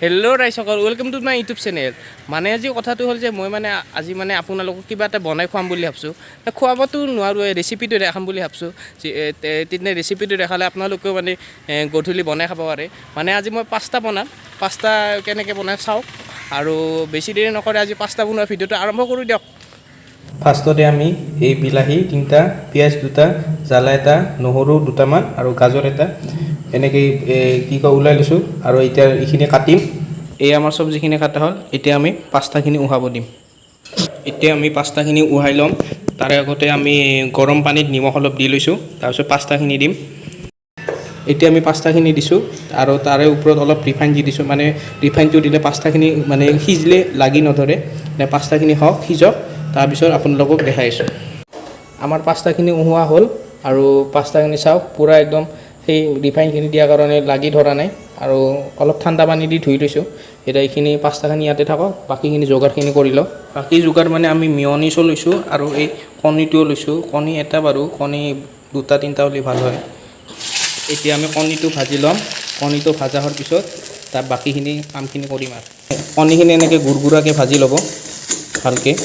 Hello' ৰাইজসকল, welcome to my YouTube channel. মানে আজি কথাটো হ'ল যে মই মানে আজি আপোনালোকক কিবা এটা বনাই খুৱাম বুলি ভাবছোঁ। খুৱাবতো নোৱাৰোঁ, ৰেচিপিটো দেখাম বুলি ভাবছোঁ। তেতিয়া ৰেচিপিটো দেখালে আপোনালোকেও মানে গধূলি বনাই খাব পাৰে। মানে আজি মই পাস্তা বনাম। পাস্তা কেনেকৈ বনাই চাওক, আৰু বেছি দেৰি নকৰে আজি পাস্তা বনোৱা ভিডিঅ'টো আৰম্ভ কৰোঁ দিয়ক। ফাৰ্ষ্টতে আমি এই বিলাহী 3টা, পিঁয়াজ 2টা, জ্বালা এটা, নহৰু 2টামান আৰু গাজৰ এটা এনেকৈ ওলাই লৈছোঁ। আৰু এতিয়া এইখিনি কাটিম। এই আমাৰ চব্জিখিনি কাটা হ'ল। এতিয়া আমি পাস্তাখিনি উহাব দিম। এতিয়া আমি পাস্তাখিনি উহাই ল'ম। তাৰে আগতে আমি গৰম পানীত নিমখ অলপ দি লৈছোঁ। তাৰপিছত পাস্তাখিনি দিম। এতিয়া আমি পাস্তাখিনি দিছোঁ আৰু তাৰে ওপৰত অলপ ৰিফাইন দি দিছোঁ। মানে ৰিফাইনটো দিলে পাস্তাখিনি মানে সিজিলে লাগি নধৰে। পাস্তাখিনি হওক, সিজক, তাৰপিছত আপোনালোকক দেখাই আছোঁ। আমাৰ পাস্তাখিনি উহোৱা হ'ল আৰু পাস্তাখিনি চাওক পূৰা একদম সেই ৰিফাইনখিনি দিয়াৰ কাৰণে লাগি ধৰা নাই। আৰু অলপ ঠাণ্ডা পানী দি ধুই লৈছোঁ। এতিয়া এইখিনি পাস্তাখিনি ইয়াতে থাকক, বাকীখিনি যোগাৰখিনি কৰি লওঁ। বাকী যোগাৰ মানে আমি মিয়নিছো লৈছোঁ আৰু এই কণীটোও লৈছোঁ। কণী এটা বাৰু, কণী 2-3টা হ'লে ভাল হয়। এতিয়া আমি কণীটো ভাজি ল'ম। কণীটো ভজা হোৱাৰ পিছত তাৰ বাকীখিনি কামখিনি কৰিম। আৰু কণীখিনি এনেকৈ গুৰগুৰাকৈ ভাজি ল'ব ভালকৈ।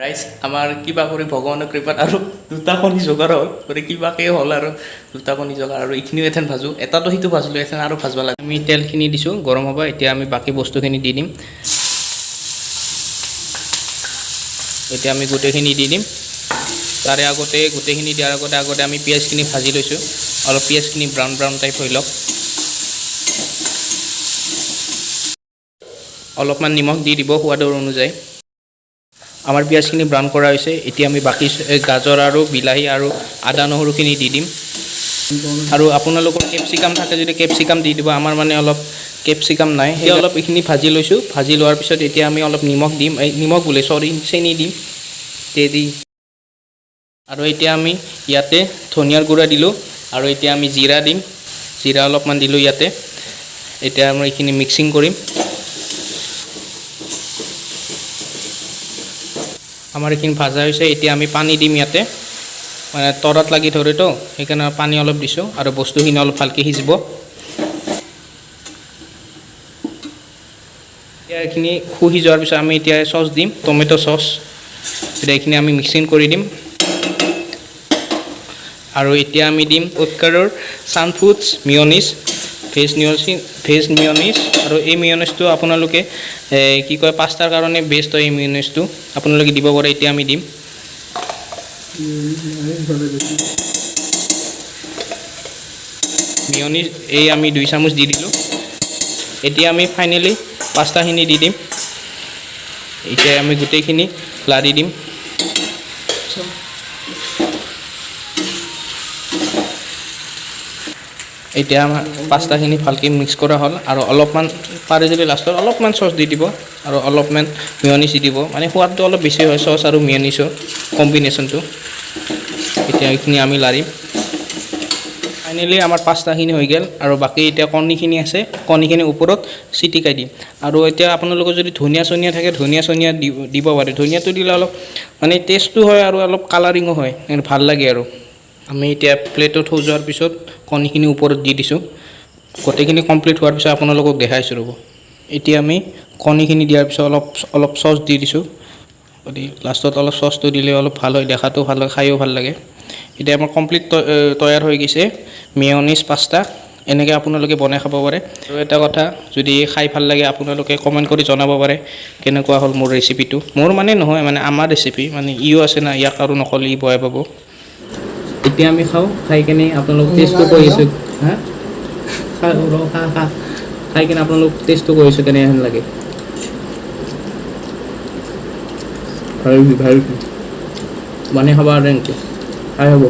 ৰাইজ আমাৰ কিবা কৰি ভগৱানৰ কৃপাত আৰু 2টা কণী যোগাৰ হ'ল, কিবাকৈ হ'ল আৰু 2টা কণী যোগাৰ। আৰু এইখিনিও এথেন ভাজোঁ, এটাতো সেইটো ভাজিলোঁ, এথেন আৰু ভাজিব লাগে। আমি তেলখিনি দিছোঁ, গৰম হ'ব। এতিয়া আমি বাকী বস্তুখিনি দি দিম। এতিয়া আমি গোটেইখিনি দি দিম। তাৰে আগতে গোটেইখিনি দিয়াৰ আগতে আমি পিঁয়াজখিনি ভাজি লৈছোঁ। অলপ পিঁয়াজখিনি ব্ৰাউন টাইপ হৈ লওক। অলপমান নিমখ দি দিব সোৱাদৰ অনুযায়ী। আমাৰ পিঁয়াজখিনি ব্ৰাউন কৰা হৈছে। এতিয়া আমি বাকী গাজৰ আৰু বিলাহী আৰু আদা নহৰুখিনি দি দিম। আৰু আপোনালোকৰ কেপচিকাম থাকে যদি কেপচিকাম দি দিব। আমাৰ মানে অলপ কেপচিকাম নাই, সেই অলপ এইখিনি ভাজি লৈছোঁ। ভাজি লোৱাৰ পিছত এতিয়া আমি অলপ নিমখ দিম, চেনি দিম দি। আৰু এতিয়া আমি ইয়াতে ধনিয়াৰ গুড়া দিলোঁ। আৰু এতিয়া আমি জিৰা দিম, জিৰা অলপমান দিলোঁ ইয়াতে। এতিয়া আমি এইখিনি মিক্সিং কৰিম। আমাৰ এইখিনি ভাজা হৈছে। এতিয়া আমি পানী দিম ইয়াতে, মানে তৰাত লাগি ধৰেতো, সেইকাৰণে পানী অলপ দিছোঁ। আৰু বস্তুখিনি অলপ ভালকৈ সিজিব। এতিয়া এইখিনি সিজোৱাৰ পিছত আমি এতিয়া চচ দিম, টমেট' চচ। এতিয়া এইখিনি আমি মিক্সিং কৰি দিম। আৰু এতিয়া আমি দিম ওটকাৰৰ ছানফুডছ মিয়নিজ, ভেজ মিয়নিজ। আৰু এই মিয়নিজটো আপোনালোকে পাস্তাৰ কাৰণে বেষ্ট হয়। এই মিয়নিজটো আপোনালোকে দিব পাৰে। এতিয়া আমি দিম। মিয়নিজ এই আমি 2 চামুচ দি দিলোঁ। এতিয়া আমি ফাইনেলি পাস্তাখিনি দি দিম। এতিয়া আমি গোটেইখিনি লাৰি দিম। এতিয়া আমাৰ পাস্তাখিনি ভালকৈ মিক্স কৰা হ'ল। আৰু অলপমান পাৰে যদি লাষ্টত অলপমান চচ দি দিব আৰু অলপমান মিয়নিজ দি দিব। মানে সোৱাদটো অলপ বেছি হয় চচ আৰু মিয়নিজৰ কম্বিনেশ্যনটো। এতিয়া এইখিনি আমি লাৰিম। ফাইনেলি আমাৰ পাস্তাখিনি হৈ গ'ল। আৰু বাকী এতিয়া কণীখিনি আছে, কণীখিনি ওপৰত ছিটিকাই দিম। আৰু এতিয়া আপোনালোকৰ যদি ধনিয়া চনিয়া থাকে, ধনিয়া দিব পাৰে। ধনিয়াটো দিলে অলপ মানে টেষ্টটো হয় আৰু অলপ কালাৰিঙো হয়, ভাল লাগে। আৰু আমি এতিয়া প্লেটত সজোৱাৰ পিছত কণীখিনি ওপৰত দি দিছোঁ। গোটেইখিনি কমপ্লিট হোৱাৰ পিছত আপোনালোকক দেখাইছোঁ ৰ'ব। এতিয়া আমি কণীখিনি দিয়াৰ পিছত অলপ চচ দি দিছোঁ। লাষ্টত অলপ চচটো দিলে অলপ ভাল হয়, দেখাটো ভাল হয়, খায়ো ভাল লাগে। এতিয়া আমাৰ কমপ্লিট তৈয়াৰ হৈ গৈছে মেয়নিজ পাস্তা। এনেকৈ আপোনালোকে বনাই খাব পাৰে। আৰু এটা কথা, যদি খাই ভাল লাগে আপোনালোকে কমেণ্ট কৰি জনাব পাৰে কেনেকুৱা হ'ল মোৰ ৰেচিপিটো। মোৰ মানে নহয়, মানে আমাৰ ৰেচিপি, মানে ইও আছে না, ইয়াক আৰু নক'লে ই বেয়া পাব। এতিয়া আমি খাওঁ, খাই কেনে আপোনালোক টেষ্টটো কৰি আছোঁ। খাই কিনে আপোনালোক টেষ্টটো কৰিছোঁ কেনেহেন লাগে। বনাই খাব আৰু এনেকৈ খাই হ'ব।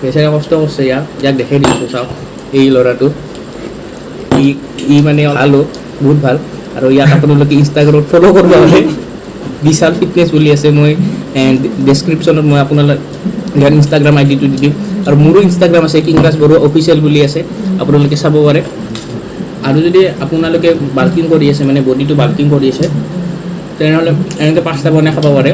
বেচাৰে কষ্ট কৰিছে, ইয়াক দেখাই দিছোঁ। চাওক এই ল'ৰাটো, ই মানে আলু বহুত ভাল। আৰু ইয়াক আপোনালোকে ইনষ্টাগ্ৰামত ফ'ল' কৰিব পাৰে। বিশাল ফিটনেছ বুলি আছে। মই ডেছক্ৰিপশ্যনত মই আপোনালোক ইয়াৰ ইনষ্টাগ্ৰাম আইডিটো দি দিম। আৰু মোৰো ইনষ্টাগ্ৰাম আছে, কিংৰাজ বড়ো অফিচিয়েল বুলি আছে, আপোনালোকে চাব পাৰে। আৰু যদি আপোনালোকে বাল্কিং কৰি আছে, মানে বডিটো বাল্কিং কৰি আছে, তেনেহ'লে এনেকৈ পাস্তা বনাই খাব পাৰে।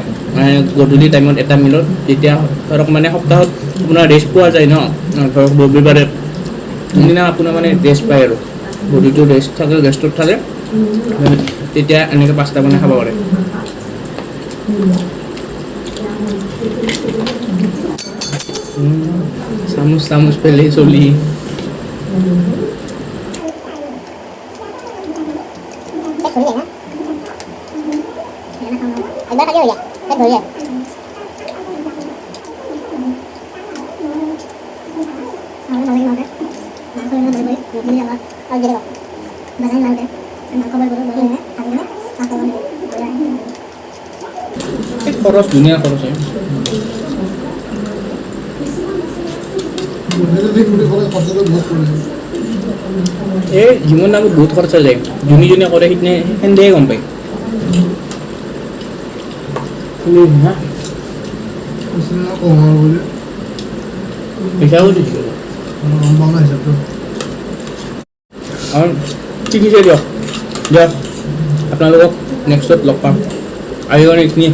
গধূলি টাইমত এটা মিলত, যেতিয়া ধৰক মানে সপ্তাহত আপোনাৰ ৰেষ্ট পোৱা যায় ন, ধৰক ৰবিবাৰে যোনদিনা আপোনাৰ মানে ৰেষ্ট পায় আৰু বডিটো ৰেষ্ট থাকে ৰেষ্টত থাকে তেতিয়া এনেকৈ পাস্তা বনাই খাব পাৰে চামুচ চামুচ পেলে চলি एक बार खा लिया हो गया पेट भर गया খৰচ ধুনীয়া খৰচ হয় এই যিমান দামত বহুত খৰচা যায় যোনে যোনে কৰে সিদিনে সেনেদে গম পায় হিচাপো দিছোঁ আৰু ঠিক আছে দিয়ক আপোনালোকক নেক্সটত লগ পাম আহিব এইখিনি